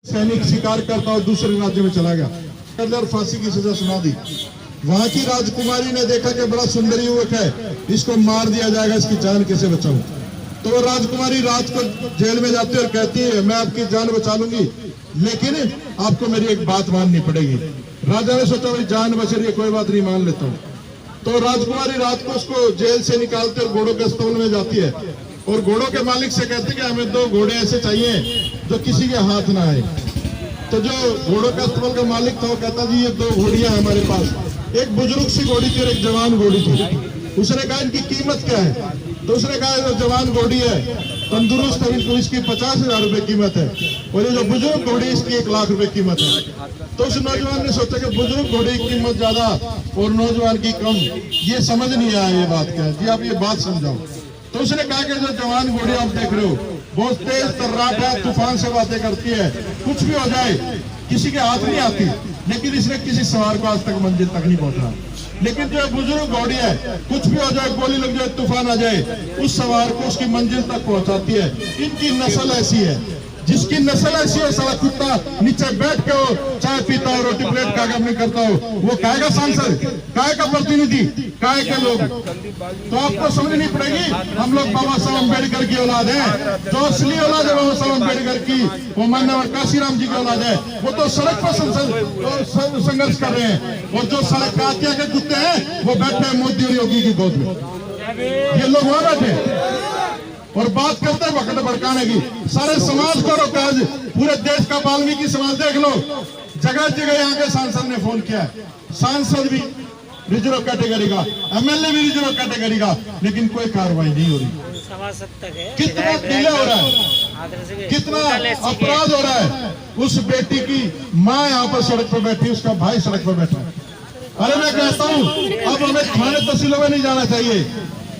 सैनिक शिकार करता और दूसरे राज्य में चला गया और फांसी की सजा सुना दी। वहां की राजकुमारी ने देखा कि बड़ा सुंदर युवक है, इसको मार दिया जाएगा, इसकी जान कैसे बचाऊं। तो वो राजकुमारी रात को जेल में जाती है और कहती है मैं आपकी जान बचा लूंगी, लेकिन आपको मेरी एक बात माननी पड़ेगी। राजा ने सोचा भाई जान बच रही है, कोई बात नहीं, मान लेता हूँ। तो राजकुमारी रात को उसको जेल से निकालते और घोड़ों के अस्तबल में जाती है और घोड़ों के मालिक से कहती है कि हमें 2 घोड़े ऐसे चाहिए जो किसी के हाथ ना आए। तो जो घोड़ों का अस्तबल का मालिक था वो कहता जी ये 2 घोड़ियां हमारे पास, एक बुजुर्ग सी घोड़ी थी और एक जवान घोड़ी थी। उसने कहा इनकी कीमत क्या है? तो उसने कहा जो जवान घोड़ी है तंदुरुस्त है, इनको इसकी 50,000 रुपए कीमत है, और ये जो बुजुर्ग घोड़ी इसकी 1 लाख रुपए कीमत है। तो उस नौजवान ने सोचा कि बुजुर्ग घोड़ी की कीमत ज्यादा और नौजवान की कम, ये समझ नहीं आया ये बात क्या है जी, आप ये बात समझाओ। तो उसने कहा कि जो जवान घोड़ी आप देख रहे हो बहुत तेज तर्राट है, तूफान से बातें करती है, कुछ भी हो जाए किसी के हाथ नहीं आती, लेकिन इसने किसी सवार को आज तक मंजिल तक नहीं पहुंचा। लेकिन जो बुजुर्ग घोड़ी है कुछ भी हो जाए, गोली लग जाए, तूफान आ जाए, उस सवार को उसकी मंजिल तक पहुंचाती है। इनकी नस्ल ऐसी है, जिसकी नस्ल ऐसी हो सारा कुत्ता नीचे बैठ के हो चाय पीता हो, रोटी प्लेट का काम नहीं करता हो, वो काय का सांसद, काय का प्रतिनिधि, काय के लोग। तो आपको समझनी पड़ेगी हम लोग बाबा साहब अम्बेडकर की औलाद है। जो असली औलाद है बाबा साहब अम्बेडकर की, वो मान्यवर काशीराम जी की औलाद है। वो तो सड़क पर संघर्ष कर रहे हैं, और जो सड़क कातिया के कुत्ते हैं वो बैठे हैं मोदी और योगी की गोद में। ये लोग वहां बैठे और बात करते हैं वक्त भड़काने की। सारे समाज को रोका, पूरे देश का वाल्मीकि समाज देख लो, जगह जगह यहाँ के सांसद ने फोन किया है। सांसद भी रिजर्व कैटेगरी का, एमएलए भी रिजर्व कैटेगरी का, लेकिन कोई कार्रवाई नहीं हो रही। कितना डिले हो रहा है, कितना अपराध हो रहा है। उस बेटी की माँ यहाँ पर सड़क पर बैठी, उसका भाई सड़क पर बैठा है। अरे मैं कहता हूँ अब हमें थाने तहसीलों में नहीं जाना चाहिए,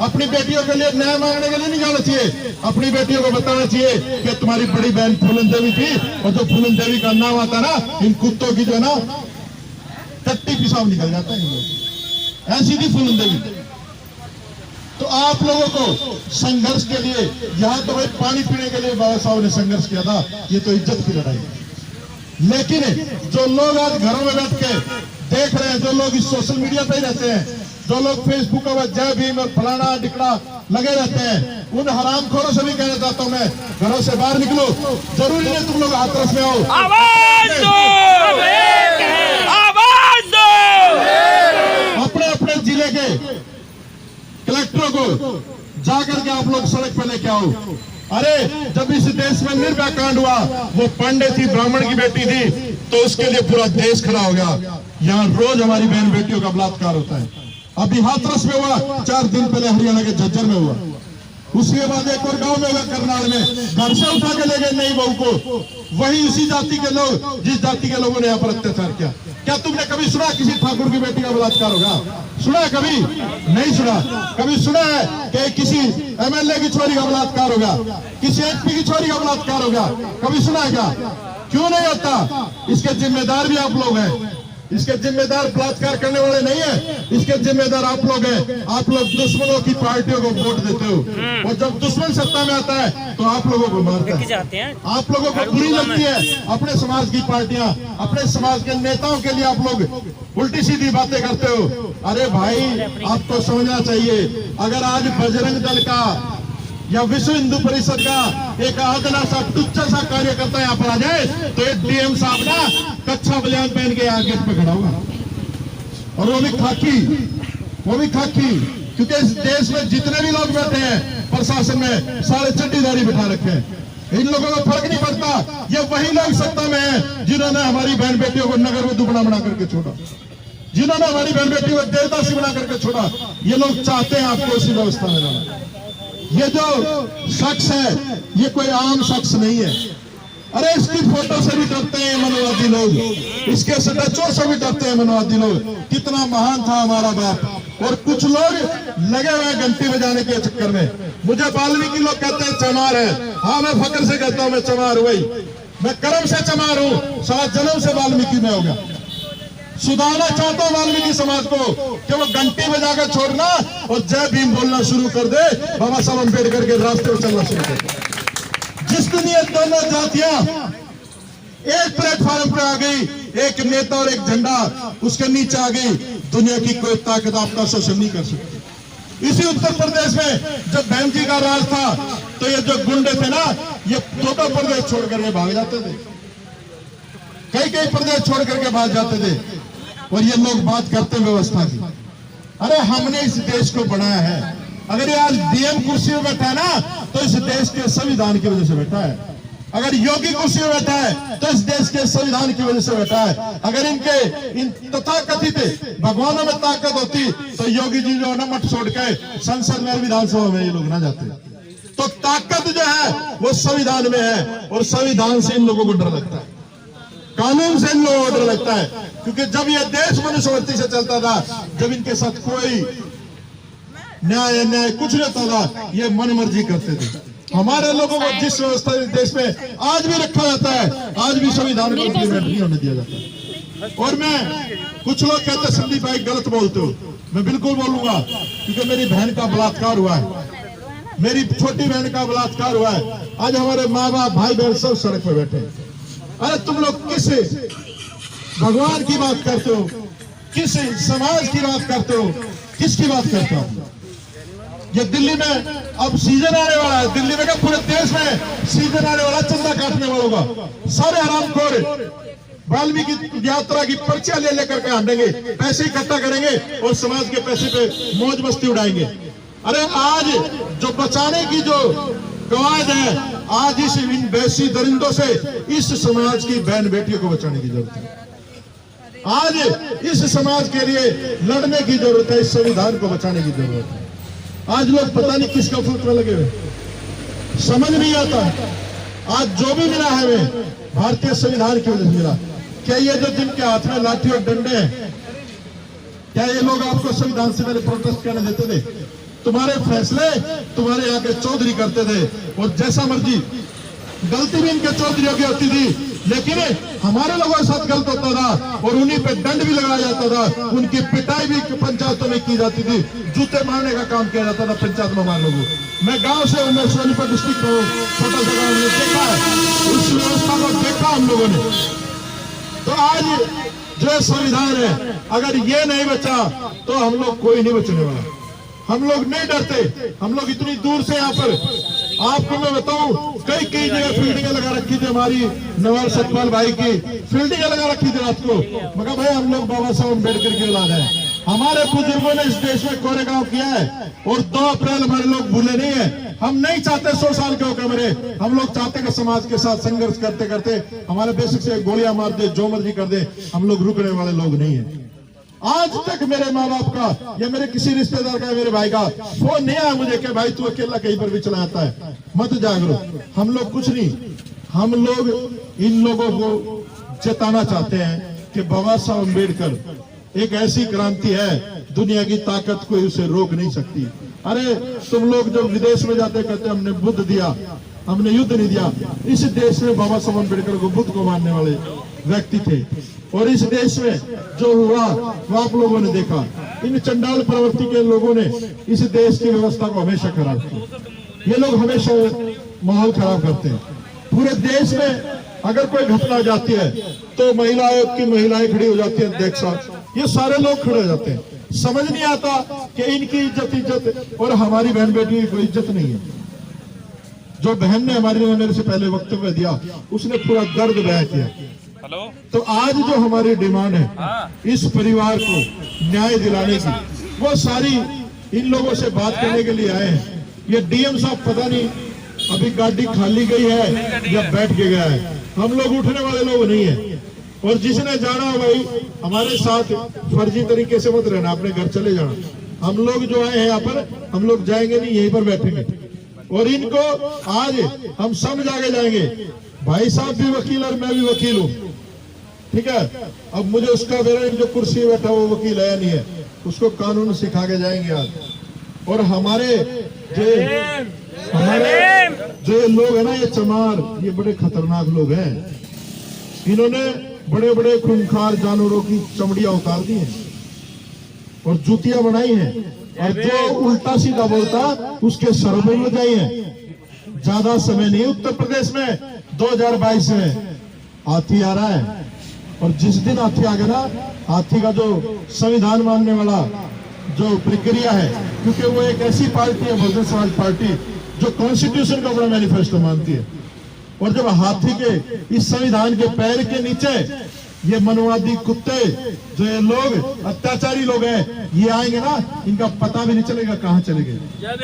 अपनी बेटियों के लिए न्याय मांगने के लिए नहीं जाना चाहिए। अपनी बेटियों को बताना चाहिए कि तुम्हारी बड़ी बहन फूलन देवी थी, और जो फूलन देवी का नाम आता ना, इन कुत्तों की जो ना टट्टी पिसाब निकल जाता है। ऐसी थी फूलन देवी। तो आप लोगों को संघर्ष के लिए, यहाँ तो भाई पानी पीने के लिए बाबा साहब ने संघर्ष किया था, ये तो इज्जत की लड़ाई। लेकिन जो लोग आज घरों में बैठ के देख रहे हैं, जो लोग इस सोशल मीडिया पे ही रहते हैं, जो लोग फेसबुक पर जय भीम और फलाना टिकड़ा लगे रहते हैं, उन हरामखोरों से भी कहना चाहता हूं मैं, घरों से बाहर निकलो। जरूरी नहीं तुम लोग हाथरस में आओ, आवाज दो, आवाज दो। अपने अपने जिले के कलेक्टरों को जाकर के आप लोग सड़क पर लेके आओ। अरे जब इस देश में निर्भया कांड हुआ, वो पांडे थी, ब्राह्मण की बेटी थी, तो उसके लिए पूरा देश खड़ा हो गया। यहाँ रोज हमारी बहन बेटियों का बलात्कार होता है। अभी हाथरस में हुआ, 4 दिन पहले हरियाणा के झज्जर में हुआ, उसके बाद एक और गांव में हुआ करनाल में, घर से उठा के ले गए नई बहू को। वही उसी जाति के लोग, जिस जाति के लोगों ने यहाँ पर अत्याचार किया। क्या तुमने कभी सुना किसी ठाकुर की बेटी का बलात्कार होगा? सुना है कभी? नहीं सुना। कभी सुना है कि किसी एमएलए की छोरी का बलात्कार होगा, किसी एचपी की छोरी का बलात्कार होगा? कभी सुना है क्या? क्यों नहीं होता? इसके जिम्मेदार भी आप लोग हैं। इसके जिम्मेदार बलात्कार करने वाले नहीं है, इसके जिम्मेदार आप लोग हैं। आप लोग दुश्मनों की पार्टियों को वोट देते हो, और जब दुश्मन सत्ता में आता है तो आप लोगों को मारते हैं। आप लोगों को बुरी लगती है अपने समाज की पार्टियां, अपने समाज के नेताओं के लिए आप लोग उल्टी सीधी बातें करते हो। अरे भाई आपको समझना चाहिए, अगर आज बजरंग दल का या विश्व हिंदू परिषद का एक आदना सा टुच्चा सा कार्यकर्ता यहाँ पर आ जाए, तो एक डीएम साहब ना कच्चा बलियान पहन के यहाँ गेट पे खड़ा होगा, और वो भी खाकी। क्योंकि इस देश में जितने भी लोग बैठे हैं प्रशासन में, सारे चड्डीदारी बिठा रखे हैं। इन लोगों को फर्क नहीं पड़ता। ये वही लोग सत्ता में हैं जिन्होंने हमारी बहन बेटियों को नगर में दुबला बना करके छोड़ा, जिन्होंने हमारी बहन बेटियों को देवदासी बना करके छोड़ा। ये लोग चाहते हैं आपको उसी व्यवस्था में रहना। ये जो शख्स है ये कोई आम शख्स नहीं है। अरे इसकी फोटो से भी डरते हैं मनोवादी लोग, इसके स्टैचू से भी डरते हैं मनोवादी लोग। कितना महान था हमारा बाप। और कुछ लोग लगे हुए घंटी बजाने के चक्कर में। मुझे वाल्मीकि लोग कहते हैं चमार है। हाँ मैं फक्र से कहता हूँ मैं चमार हुई, मैं कर्म से चमार हूँ, 7 जन्म से वाल्मीकि में होगा। सुधारना चाहता हूं वाल्मीकि समाज को कि वो घंटी बजाकर छोड़ना और जय भीम बोलना शुरू कर दे, बाबा साहब अम्बेडकर के रास्ते पर चलना शुरू कर दे। जिस दिन ये दोनों जातियां एक प्लेटफॉर्म पे आ गई, एक नेता और एक झंडा उसके नीचे आ गई, दुनिया की कोई ताकत आपका शोषण नहीं कर सकती। इसी उत्तर प्रदेश में जब बहन जी का राज था तो ये जो गुंडे थे ना, ये दो प्रदेश छोड़ करके भाग जाते थे, कई प्रदेश छोड़ करके भाग जाते थे। और ये लोग बात करते हैं व्यवस्था की। अरे हमने इस देश को बनाया है। अगर ये आज डीएम कुर्सी में बैठा है ना, तो इस देश के संविधान की वजह से बैठा है। अगर योगी कुर्सी में बैठा है तो इस देश के संविधान की वजह से बैठा है। अगर इन तथाकथित भगवानों में ताकत होती तो योगी जी जो है ना मठ छोड़ के संसद में, विधानसभा में ये लोग ना जाते। तो ताकत जो है वो संविधान में है, और संविधान से इन लोगों को डर लगता है, कानून से इन लोगों को डर लगता है। क्योंकि जब ये देश मनुष्यवृत्ति से चलता था, जब इनके साथ कोई न्याय कुछ नहीं होता था, ये मन मर्जी करते थे। हमारे लोगों को जिस व्यवस्था इस देश में आज भी रखा जाता है, आज भी संविधान को इम्प्लीमेंट नहीं होने दिया जाता। और मैं, कुछ लोग कहते हैं संदीप भाई गलत बोलते हो, मैं बिल्कुल बोलूंगा, क्योंकि मेरी बहन का बलात्कार हुआ है, मेरी छोटी बहन का बलात्कार हुआ है। आज हमारे माँ बाप भाई बहन सब सड़क पर बैठे। अरे तुम लोग किस भगवान की बात करते हो, किस समाज की बात करते हो, किसकी बात करते हो? ये दिल्ली में अब सीजन आने वाला है, दिल्ली में क्या पूरे देश में सीजन आने वाला, चंदा काटने वालों का। सारे हरामखोर वाल्मीकि यात्रा की पर्चियां ले लेकर के आनेंगे, पैसे इकट्ठा करेंगे और समाज के पैसे पे मौज मस्ती उड़ाएंगे। अरे आज जो बचाने की जो कवायद है, आज इस इन वैसी दरिंदों से इस समाज की बहन बेटियों को बचाने की जरूरत है। आज इस समाज के लिए लड़ने की जरूरत है, इस संविधान को बचाने की जरूरत है। आज लोग पता नहीं किसका फूट में लगे हुए, समझ नहीं आता। आज जो भी मिला है हमें भारतीय संविधान की वजह से मिला। क्या ये जो जिनके हाथ में लाठी और डंडे हैं, क्या ये लोग आपको संविधान से पहले प्रोटेस्ट करने देते थे? तुम्हारे फैसले तुम्हारे यहाँ के चौधरी करते थे, और जैसा मर्जी, गलती भी इनके चौधरियों की होती थी, लेकिन हमारे लोगों के साथ गलत होता था और उन्हीं पे दंड भी लगाया जाता था, उनकी पिटाई भी पंचायतों में की जाती थी, जूते मारने का काम किया जाता था पंचायत में हमारे लोगों। मैं गांव से, मैं सोनीपत डिस्ट्रिक्ट हूँ, छोटा सा गाँव में देखा है, उस व्यवस्था को देखा हम लोगों ने। तो आज जो संविधान है, अगर ये नहीं बचा तो हम लोग कोई नहीं बचने वाला। हम लोग नहीं डरते, हम लोग इतनी दूर से यहाँ पर, आपको मैं बताऊं, कई जगह फील्डिंग लगा रखी थी हमारी, नवाब सतपाल भाई की फील्डिंग लगा रखी थी रात को। मगर भाई हम लोग बाबा साहब अम्बेडकर की औलाद है, हमारे बुजुर्गों ने इस देश में कोरेगांव किया है, और 2 अप्रैल हमारे लोग भूले नहीं है। हम नहीं चाहते 100 साल के होकर मरे, हम लोग चाहते कि समाज के साथ संघर्ष करते करते हमारे बेसिक से गोलियां मार दे, जो मर्जी कर दे, हम लोग रुकने वाले लोग नहीं है। आज तक मेरे माँ बाप का या मेरे किसी रिश्तेदार का, मेरे भाई का फोन नहीं आया मुझे कि भाई तू अकेला कहीं पर भी चला जाता है, मत जागरो। हम लोग कुछ नहीं, हम लोग इन लोगों को चेताना चाहते हैं कि बाबा साहब अम्बेडकर एक ऐसी क्रांति है, दुनिया की ताकत कोई उसे रोक नहीं सकती। अरे तुम लोग जब विदेश में जाते कहते हमने बुद्ध दिया, हमने युद्ध नहीं दिया। इस देश में बाबा साहब अम्बेडकर को बुद्ध को मानने वाले व्यक्ति थे, और इस देश में जो हुआ वो आप लोगों ने देखा। इन चंडाल प्रवृत्ति के लोगों ने इस देश की व्यवस्था को हमेशा खराब किया। ये लोग हमेशा माहौल खराब करते हैं। पूरे देश में अगर कोई घटना जाती है तो महिला आयोग की महिलाएं खड़ी हो जाती है, अध्यक्ष साहब, ये सारे लोग खड़े हो जाते हैं। समझ नहीं आता कि इनकी इज्जत और हमारी बहन बेटी की कोई इज्जत नहीं है। जो बहन ने हमारी मेरे से पहले वक्तव्य दिया, उसने पूरा दर्द बयां किया। तो आज जो हमारी डिमांड है इस परिवार को न्याय दिलाने की, वो सारी इन लोगों से बात करने के लिए आए हैं। ये डीएम साहब पता नहीं अभी गाड़ी खाली गई है या बैठ के गया है, हम लोग उठने वाले लोग नहीं है। और जिसने जाना भाई हमारे साथ फर्जी तरीके से मत रहना, अपने घर चले जाना। हम लोग जो आए हैं यहाँ पर, हम लोग जाएंगे नहीं, यहीं पर बैठेंगे। और इनको आज हम समझ आगे जाएंगे। भाई साहब भी वकील और मैं भी वकील हूँ, ठीक है। अब मुझे उसका जो कुर्सी बैठा वो वकील है नहीं है, उसको कानून सिखा के जाएंगे आज। और हमारे जो लोग है ना, ये चमार, ये बड़े खतरनाक लोग हैं। इन्होंने बड़े बड़े खूंखार जानवरों की चमड़ियां उतार दी हैं और जूतियां बनाई हैं, और जो उल्टा सीधा बोलता उसके सर में बजाई है। ज्यादा समय नहीं, उत्तर प्रदेश में 2022 में हाथी आ रहा है, और जिस दिन हाथी आ गया ना, हाथी का जो संविधान मानने वाला जो प्रक्रिया है, क्योंकि वो एक ऐसी पार्टी है बहुजन समाज पार्टी जो कॉन्स्टिट्यूशन को अपना मैनिफेस्टो मानती है, और जब हाथी के इस संविधान के पैर के नीचे ये मनवादी कुत्ते, जो ये लोग अत्याचारी लोग हैं, ये आएंगे ना, इनका पता भी नहीं चलेगा कहां चले गए। ये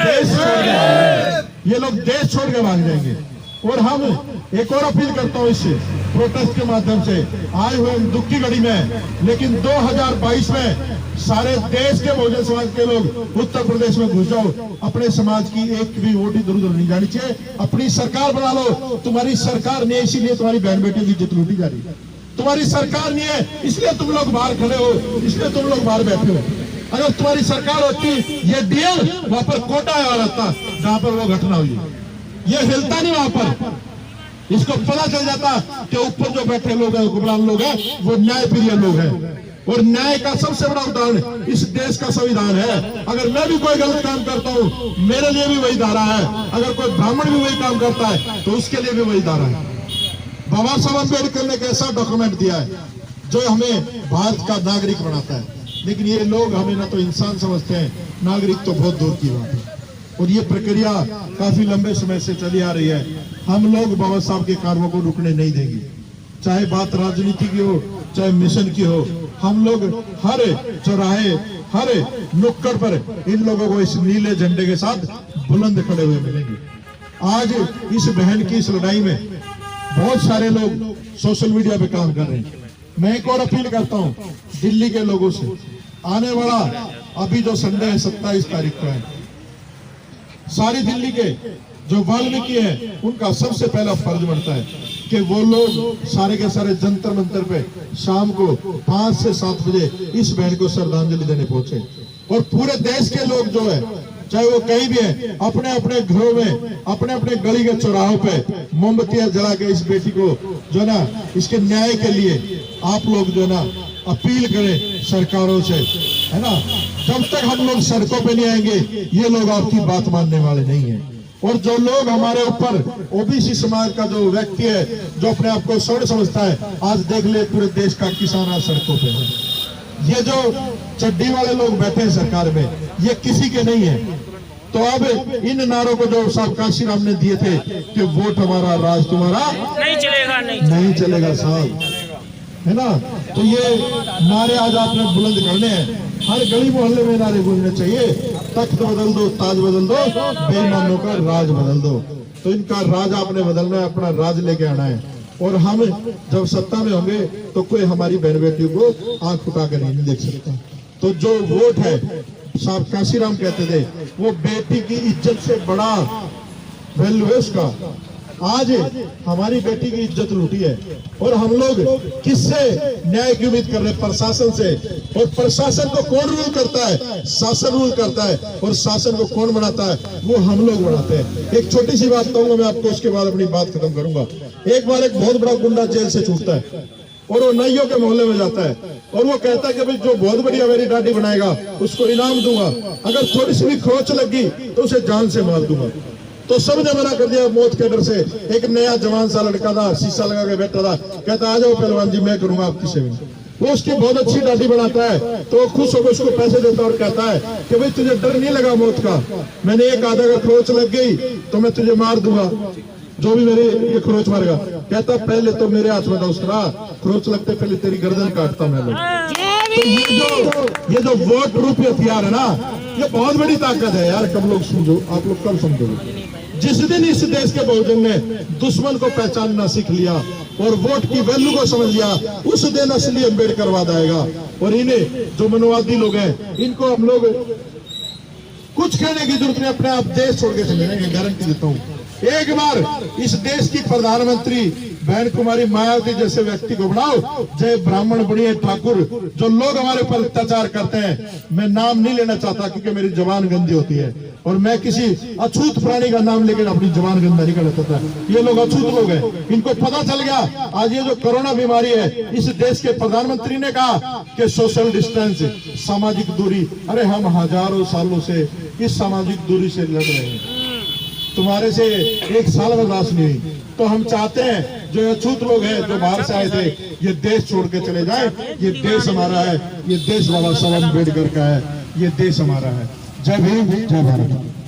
देश छोड़ के भागेंगे, ये लोग देश छोड़ के भाग जाएंगे। और हम एक और अपील करता हूं इस प्रोटेस्ट के माध्यम से, आए हुए दुख की घड़ी में, लेकिन 2022 में सारे देश के बहुजन समाज के लोग उत्तर प्रदेश में घुस जाओ, अपने समाज की एक भी वोट इधर उधर नहीं जानी चाहिए, अपनी सरकार बना लो। तुम्हारी सरकार नहीं है इसीलिए तुम्हारी बहन बेटियों की इज्जत लूटी जा रही है, तुम्हारी सरकार नहीं है इसलिए तुम लोग बाहर खड़े हो, इसलिए तुम लोग बाहर बैठे हो। अगर तुम्हारी सरकार होती, ये डीएल वहां पर कोटा आया रहता जहां पर वो घटना हुई, ये हिलता नहीं वहां पर। इसको पता चल जाता कि ऊपर जो बैठे लोग हैं, हुक्मरान लोग हैं, वो न्यायप्रिय लोग हैं, और न्याय का सबसे बड़ा उदाहरण इस देश का संविधान है। अगर मैं भी कोई गलत काम करता हूं, मेरे लिए भी वही धारा है, अगर कोई ब्राह्मण भी वही काम करता है तो उसके लिए भी वही धारा है। बाबा साहब अम्बेडकर ने एक ऐसा डॉक्यूमेंट दिया है जो हमें भारत का नागरिक बनाता है, लेकिन ये लोग हमें ना तो इंसान समझते हैं, नागरिक तो बहुत दूर की बात है। और ये प्रक्रिया काफी लंबे समय से चली आ रही है। हम लोग बाबा साहब के कार्यों को रुकने नहीं देंगे, चाहे बात राजनीति की हो, चाहे मिशन की हो। हम लोग हर चौराहे, हर नुक्कड़ पर इन लोगों को इस नीले झंडे के साथ बुलंद खड़े हुए मिलेंगे। आज इस बहन की इस लड़ाई में बहुत सारे लोग सोशल मीडिया पे काम कर रहे हैं। मैं एक और अपील करता हूं दिल्ली के लोगों से, आने वाला अभी जो संडे है 27 तारीख को है, सारी दिल्ली के जो वाल्मीकि है उनका सबसे पहला फर्ज बनता है कि वो लोग सारे के सारे जंतर मंतर पे शाम को 5 से 7 बजे इस बहन को श्रद्धांजलि देने पहुंचे। और पूरे देश के लोग जो है, चाहे वो कहीं भी है, अपने अपने घरों में, अपने अपने गली के चौराहों पे मोमबत्तियां जला के इस बेटी को जो ना, इसके न्याय के लिए आप लोग जो ना अपील करें सरकारों से, है ना। जब तक हम लोग सड़कों पे नहीं आएंगे, ये लोग आपकी बात मानने वाले नहीं है। और जो लोग हमारे ऊपर ओबीसी समाज का जो व्यक्ति है, जो अपने आप को स्वर्ण समझता है, आज देख ले पूरे देश का किसान आज सड़कों पे है। ये जो चड्डी वाले लोग बैठे हैं सरकार में, ये किसी के नहीं है। तो अब इन नारों को जो साहब काशीराम ने दिए थे कि वोट हमारा राज तुम्हारा नहीं चलेगा, नहीं चलेगा साहब, है ना। तो ये नारे आज आपने बुलंद करने हैं, हर गली मोहल्ले में नारे गूंजने चाहिए। तख्त बदल दो, ताज बदल दो, बेईमानों का राज बदल दो। तो इनका राज आपने बदलना है, अपना राज लेके आना है। और हम जब सत्ता में होंगे तो कोई हमारी बहन बेटियों को आंख उठा कर नहीं देख सकता। तो जो वोट है, साहब काशीराम कहते थे, वो बेटी की इज्जत से बड़ा वैल्यू है उसका। आज हमारी बेटी की इज्जत लूटी है, और हम लोग किससे न्याय की उम्मीद कर रहे हैं? प्रशासन से। और प्रशासन को कौन रूल करता है? शासन रूल करता है। और शासन को कौन बनाता है? वो हम लोग बनाते हैं। एक छोटी सी बात कहूंगा मैं आपको, उसके बाद अपनी बात खत्म करूंगा। एक बार एक बहुत बड़ा गुंडा जेल से छूटता है और वो नैयों के मोहल्ले में जाता है, और वो कहता है कि भाई जो बहुत बढ़िया मेरी दाढ़ी बनाएगा उसको इनाम दूंगा, अगर थोड़ी सी भी खरोच लगी तो उसे जान से मार दूंगा। तो सबने मना कर दिया मौत के डर से। एक नया जवान सा लड़का था, शीशा लगा के बैठा था, कहता आ जाओ पहलवान जी, मैं करूंगा आपकी सेविंग। वो उसकी बहुत अच्छी दाढ़ी बनाता है, तो खुश होकर उसको पैसे देता और कहता है कि भाई तुझे डर नहीं लगा मौत का? मैंने एक आधा का खरोच लग गई तो मैं तुझे मार दूंगा, जो भी मेरे ये खरोच मारेगा। कहता पहले तो मेरे हाथ में था उसका खरोच लगते पहले तेरी गर्दन काटता मैं लोग। तो ये जो वोट रूपी हथियार है ना, ये बहुत बड़ी ताकत है यार। कब लोग समझो, आप लोग कब समझोगे? जिस दिन इस देश के बहुजन ने दुश्मन को पहचानना सीख लिया और वोट की वैल्यू को समझ लिया, उस दिन असली अम्बेडकर वाद आएगा। और इन्हें जो मनोवादी लोग हैं, इनको हम लोग कुछ कहने की जरूरत नहीं, अपने आप देश छोड़ के चले जाएंगे, गारंटी देता हूँ। एक बार इस देश की प्रधानमंत्री बहन कुमारी मायावती जैसे व्यक्ति को बनाओ, जय ब्राह्मण बनिए ठाकुर। जो लोग हमारे ऊपर अत्याचार करते हैं, मैं नाम नहीं लेना चाहता क्योंकि मेरी जबान गंदी होती है, और मैं किसी अछूत प्राणी का नाम लेकर अपनी जबान गंदा नहीं करना चाहता। ये लोग अछूत लोग हैं, इनको पता चल गया। आज ये जो कोरोना बीमारी है, इस देश के प्रधानमंत्री ने कहा कि सोशल डिस्टेंस, सामाजिक दूरी। अरे हम हजारों सालों से इस सामाजिक दूरी से लड़ रहे हैं, तुम्हारे से एक साल बर्दाश्त नहीं हुई। तो हम चाहते हैं जो अछूत लोग हैं जो बाहर से आए थे, ये देश छोड़ के चले जाए। ये देश हमारा है, ये देश बाबा साहब अम्बेडकर का है, ये देश हमारा है। जय भीम, जय भारत।